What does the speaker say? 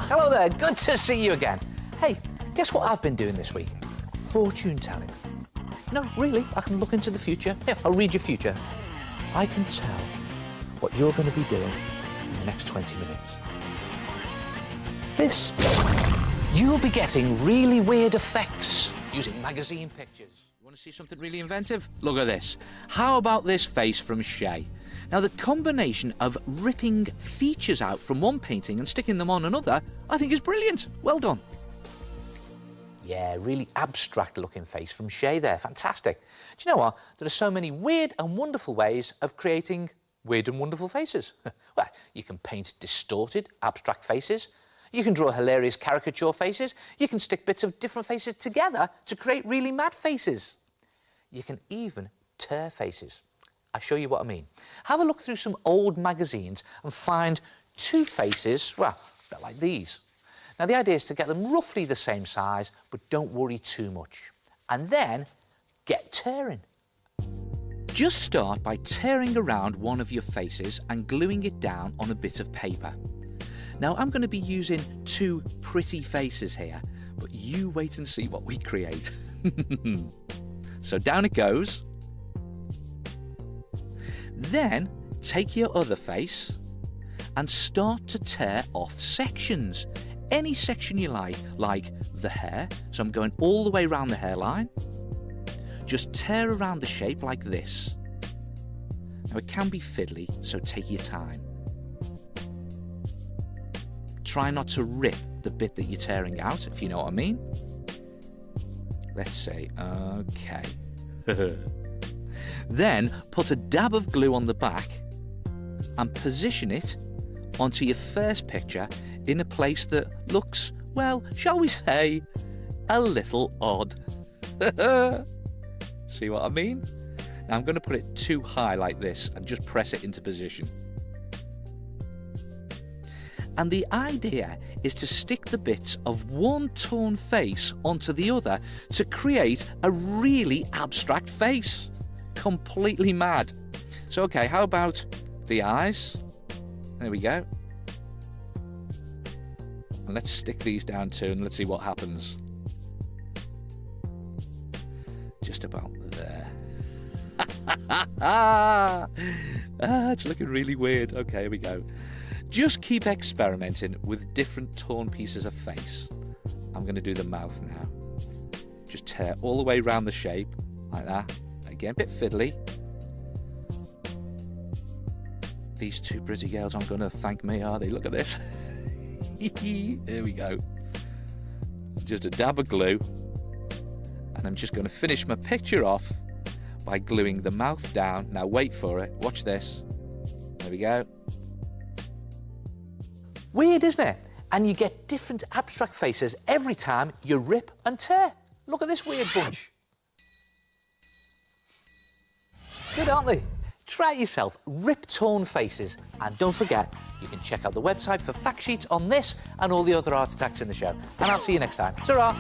Hello there, good to see you again. Hey, guess what I've been doing this week? Fortune telling. No, really, I can look into the future. Here, I'll read your future. I can tell what you're going to be doing in the next 20 minutes. This. You'll be getting really weird effects using magazine pictures. You want to see something really inventive? Look at this. How about this face from Shay? Now, the combination of ripping features out from one painting and sticking them on another, I think is brilliant. Well done. Yeah, really abstract-looking face from Shay there. Fantastic. Do you know what? There are so many weird and wonderful ways of creating weird and wonderful faces. Well, you can paint distorted, abstract faces. You can draw hilarious caricature faces. You can stick bits of different faces together to create really mad faces. You can even tear faces. I'll show you what I mean. Have a look through some old magazines and find two faces, well, a bit like these. Now, the idea is to get them roughly the same size, but don't worry too much. And then get tearing. Just start by tearing around one of your faces and gluing it down on a bit of paper. Now, I'm going to be using two pretty faces here, but you wait and see what we create. So down it goes. Then take your other face and start to tear off sections. Any section you like the hair. So I'm going all the way around the hairline. Just tear around the shape like this. Now, it can be fiddly, so take your time. Try not to rip the bit that you're tearing out, if you know what I mean. Let's say, okay. Then put a dab of glue on the back and position it onto your first picture in a place that looks, well, shall we say, a little odd. See what I mean? Now I'm going to put it too high like this and just press it into position. And the idea is to stick the bits of one torn face onto the other to create a really abstract face. Completely mad. So, okay, how about the eyes? There we go. And let's stick these down too and let's see what happens. Just about there. It's looking really weird. Okay, here we go. Just keep experimenting with different torn pieces of face. I'm going to do the mouth now. Just tear all the way around the shape, like that. Again, a bit fiddly. These two pretty girls aren't going to thank me, are they? Look at this. There we go. Just a dab of glue. And I'm just going to finish my picture off by gluing the mouth down. Now wait for it. Watch this. There we go. Weird, isn't it? And you get different abstract faces every time you rip and tear. Look at this weird bunch. Good, aren't they? Try it yourself. Rip torn faces. And don't forget, you can check out the website for fact sheets on this and all the other art attacks in the show. And I'll see you next time. Ta-ra!